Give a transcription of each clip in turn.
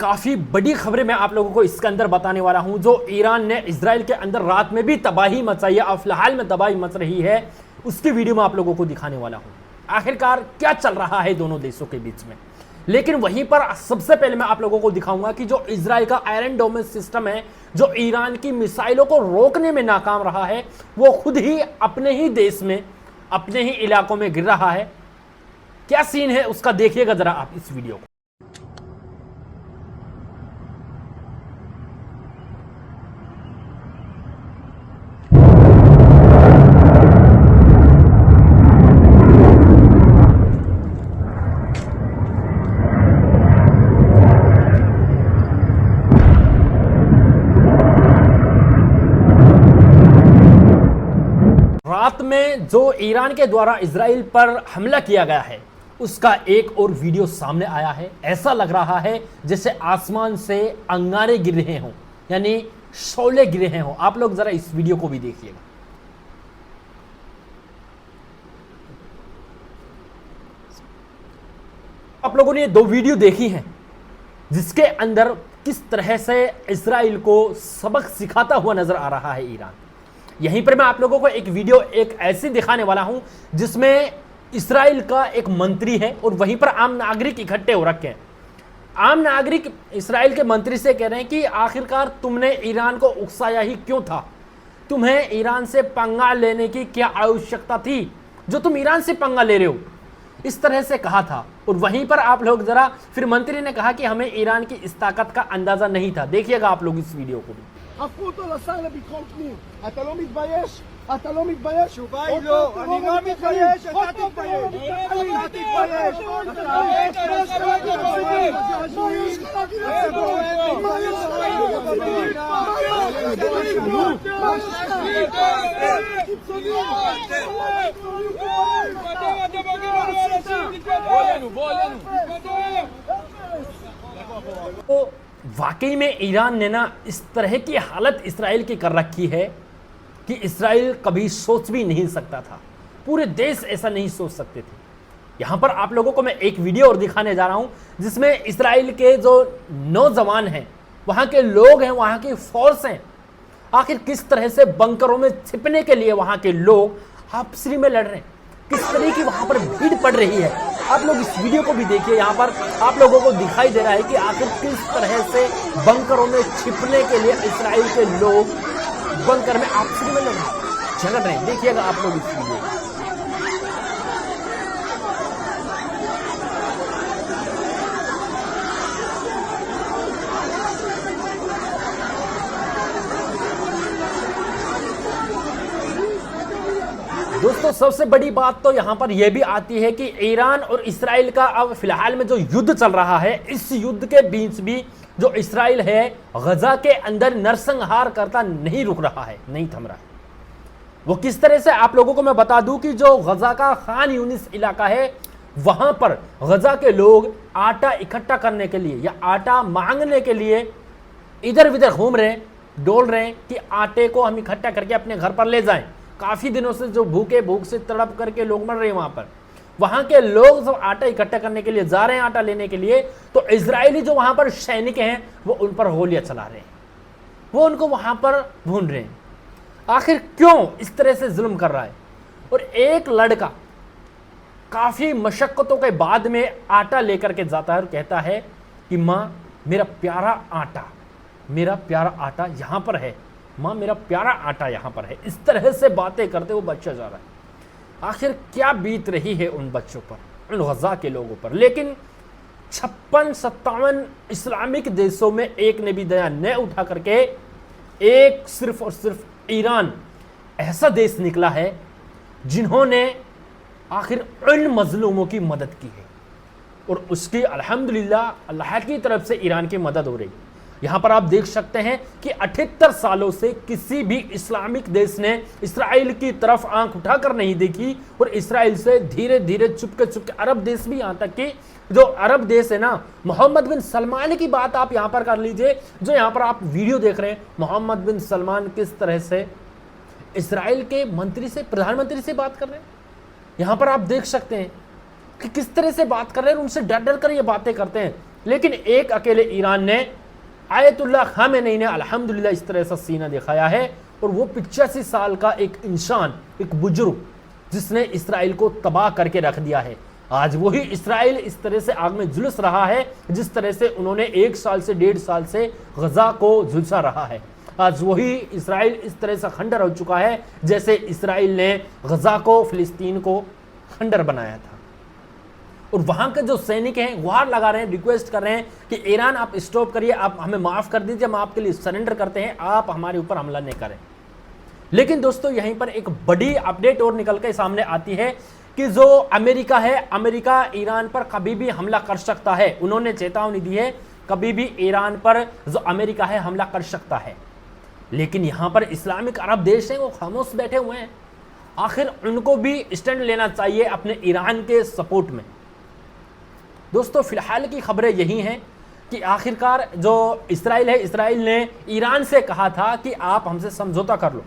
काफ़ी बड़ी खबरें मैं आप लोगों को इसके अंदर बताने वाला हूं। जो ईरान ने इजराइल के अंदर रात में भी तबाही मचाई है और फिलहाल में तबाही मच रही है, उसकी वीडियो मैं आप लोगों को दिखाने वाला हूं। आखिरकार क्या चल रहा है दोनों देशों के बीच में। लेकिन वहीं पर सबसे पहले मैं आप लोगों को दिखाऊंगा कि जो इजराइल का आयरन डोम सिस्टम है, जो ईरान की मिसाइलों को रोकने में नाकाम रहा है, वो खुद ही अपने ही देश में, अपने ही इलाकों में गिर रहा है। क्या सीन है उसका देखिएगा जरा आप इस वीडियो को। रात में जो ईरान के द्वारा इजराइल पर हमला किया गया है, उसका एक और वीडियो सामने आया है। ऐसा लग रहा है जैसे आसमान से अंगारे गिर रहे हों, यानी शोले गिर रहे हों। आप लोग जरा इस वीडियो को भी देखिएगा। आप लोगों ने दो वीडियो देखी हैं जिसके अंदर किस तरह से इजराइल को सबक सिखाता हुआ नजर आ रहा है ईरान। यहीं पर मैं आप लोगों को एक वीडियो एक ऐसी दिखाने वाला हूं जिसमें इस्राइल का एक मंत्री है और वहीं पर आम नागरिक इकट्ठे हो रखे हैं। आम नागरिक इस्राइल के मंत्री से कह रहे हैं कि आखिरकार तुमने ईरान को उकसाया ही क्यों था, तुम्हें ईरान से पंगा लेने की क्या आवश्यकता थी जो तुम ईरान से पंगा ले रहे हो, इस तरह से कहा था। और वहीं पर आप लोग जरा, फिर मंत्री ने कहा कि हमें ईरान की इस ताकत का अंदाजा नहीं था। देखिएगा आप लोग इस वीडियो को भी। הפכו אותו לשר לביטחון פנים. אתה לא מתבייש? אתה לא מתבייש? התשובה היא לא, אני לא מתבייש, אתה תתבייש. אתה תתבייש. तो वाकई में ईरान ने ना इस तरह की हालत इसराइल की कर रखी है कि इसराइल कभी सोच भी नहीं सकता था। पूरे देश ऐसा नहीं सोच सकते थे। यहां पर आप लोगों को मैं एक वीडियो और दिखाने जा रहा हूं जिसमें इसराइल के जो नौजवान हैं, वहां के लोग हैं, वहां की फोर्स हैं, आखिर किस तरह से बंकरों में छिपने के लिए वहां के लोग आपसी में लड़ रहे हैं, किस तरह की वहां पर भीड़ पड़ रही है। आप लोग इस वीडियो को भी देखिए। यहाँ पर आप लोगों को दिखाई दे रहा है कि आखिर किस तरह से बंकरों में छिपने के लिए इस्राइल के लोग बंकर में आपसी में झगड़ रहे हैं। देखिएगा आप लोग इस वीडियो को। दोस्तों सबसे बड़ी बात तो यहां पर यह भी आती है कि ईरान और इस्राइल का अब फिलहाल में जो युद्ध चल रहा है, इस युद्ध के बीच भी जो इस्राइल है गजा के अंदर नरसंहार करता नहीं रुक रहा है, नहीं थम रहा है। वो किस तरह से आप लोगों को मैं बता दूं कि जो गजा का खान यूनिस इलाका है, वहां पर गजा के लोग आटा इकट्ठा करने के लिए या आटा मांगने के लिए इधर उधर घूम रहे हैं, डोल रहे हैं कि आटे को हम इकट्ठा करके अपने घर पर ले जाएं। काफी दिनों से जो भूख से तड़प करके लोग मर रहे हैं वहां पर, वहां के लोग सब आटा इकट्ठा करने के लिए जा रहे हैं, आटा लेने के लिए। तो इजरायली जो वहां पर सैनिक हैं वो उन पर गोलियां चला रहे हैं, वो उनको वहां पर ढूंढ रहे हैं। आखिर क्यों इस तरह से जुल्म कर रहा है। और एक लड़का काफी मशक्कतों के बाद में आटा लेकर के जाता है और कहता है कि माँ मेरा प्यारा आटा यहां पर है, माँ मेरा प्यारा आटा यहां पर है। इस तरह से बातें करते वो बच्चा जा रहा है। आखिर क्या बीत रही है उन बच्चों पर, उन गजा के लोगों पर। लेकिन 56-57 इस्लामिक देशों में एक ने भी दया न उठा करके एक सिर्फ और सिर्फ ईरान ऐसा देश निकला है जिन्होंने आखिर उन मजलूमों की मदद की है। और उसकी अल्हम्दुलिल्लाह अल्लाह की तरफ से ईरान की मदद हो रही है। यहां पर आप देख सकते हैं कि 78 सालों से किसी भी इस्लामिक देश ने इसराइल की तरफ आंख उठाकर नहीं देखी। और इसराइल से धीरे धीरे चुपके अरब देश भी, यहां तक कि जो अरब देश है ना, मोहम्मद बिन सलमान की बात आप यहां पर कर लीजिए। जो यहां पर आप वीडियो देख रहे हैं, मोहम्मद बिन सलमान किस तरह से इसराइल के मंत्री से, प्रधानमंत्री से बात कर रहे हैं। यहाँ पर आप देख सकते हैं कि किस तरह से बात कर रहे हैं, उनसे डर डर कर ये बातें करते हैं। लेकिन एक अकेले ईरान ने, आयतुल्लाह खामेनी ने अल्हम्दुलिल्लाह इस तरह से सीना दिखाया है, और वो 85 साल का एक इंसान, एक बुजुर्ग, जिसने इसराइल को तबाह करके रख दिया है। आज वही इसराइल इस तरह से आग में झुलस रहा है जिस तरह से उन्होंने 1 साल से 1.5 साल से गजा को झुलसा रहा है। आज वही इसराइल इस तरह से खंडर हो चुका है जैसे इसराइल ने गजा को, फिलिस्तीन को खंडर बनाया था। और वहां के जो सैनिक हैं गुहार लगा रहे हैं, रिक्वेस्ट कर रहे हैं कि ईरान आप स्टॉप करिए, आप हमें माफ कर दीजिए, हम आपके लिए सरेंडर करते हैं, आप हमारे ऊपर हमला नहीं करें। लेकिन दोस्तों यहीं पर एक बड़ी अपडेट और निकल के सामने आती है कि जो अमेरिका है, अमेरिका ईरान पर कभी भी हमला कर सकता है। उन्होंने चेतावनी दी है कभी भी ईरान पर जो अमेरिका है हमला कर सकता है। लेकिन यहां पर इस्लामिक अरब देश हैं, वो खामोश बैठे हुए हैं। आखिर उनको भी स्टैंड लेना चाहिए अपने ईरान के सपोर्ट में। दोस्तों फिलहाल की खबरें यही हैं कि आखिरकार जो इसराइल है, इसराइल ने ईरान से कहा था कि आप हमसे समझौता कर लो,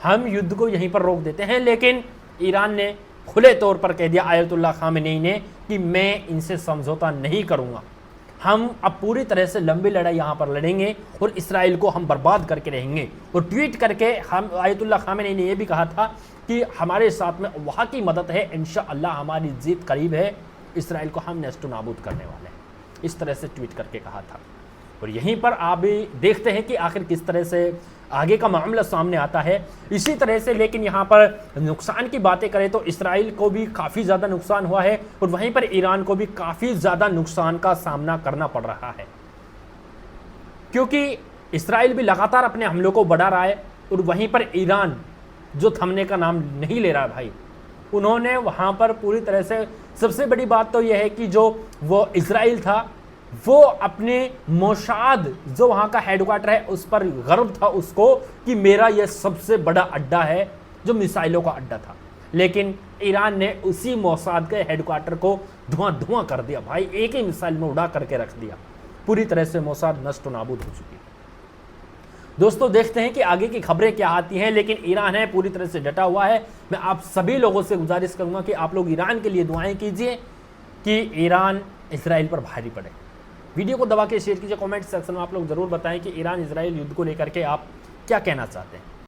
हम युद्ध को यहीं पर रोक देते हैं। लेकिन ईरान ने खुले तौर पर कह दिया, आयतुल्लाह खामेनी ने, कि मैं इनसे समझौता नहीं करूंगा, हम अब पूरी तरह से लंबी लड़ाई यहाँ पर लड़ेंगे और इसराइल को हम बर्बाद करके रहेंगे। और ट्वीट करके हम आयतुल्लाह खामेनी ने यह भी कहा था कि हमारे साथ में वहाँ की मदद है, इंशाअल्लाह हमारी जीत करीब है, इसराइल को हम नेस्तु नाबूद करने वाले हैं, इस तरह से ट्वीट करके कहा था। और यहीं पर आप भी देखते हैं कि आखिर किस तरह से आगे का मामला सामने आता है इसी तरह से। लेकिन यहाँ पर नुकसान की बातें करें तो इसराइल को भी काफ़ी ज़्यादा नुकसान हुआ है और वहीं पर ईरान को भी काफ़ी ज़्यादा नुकसान का सामना करना पड़ रहा है, क्योंकि इसराइल भी लगातार अपने हमलों को बढ़ा रहा है और वहीं पर ईरान जो थमने का नाम नहीं ले रहा भाई, उन्होंने वहाँ पर पूरी तरह से, सबसे बड़ी बात तो यह है कि जो वो इसराइल था वो अपने मोसाद जो वहाँ का हेडक्वार्टर है उस पर गर्व था उसको कि मेरा यह सबसे बड़ा अड्डा है जो मिसाइलों का अड्डा था। लेकिन ईरान ने उसी मोसाद के हेडक्वार्टर को धुआं कर दिया भाई, एक ही मिसाइल में उड़ा करके रख दिया। पूरी तरह से मोसाद नष्ट नाबूद हो चुकी है। दोस्तों देखते हैं कि आगे की खबरें क्या आती हैं, लेकिन ईरान है पूरी तरह से डटा हुआ है। मैं आप सभी लोगों से गुजारिश करूंगा कि आप लोग ईरान के लिए दुआएं कीजिए कि ईरान इसराइल पर भारी पड़े। वीडियो को दबा के शेयर कीजिए, कमेंट सेक्शन में आप लोग जरूर बताएं कि ईरान इजराइल युद्ध को लेकर के आप क्या कहना चाहते हैं।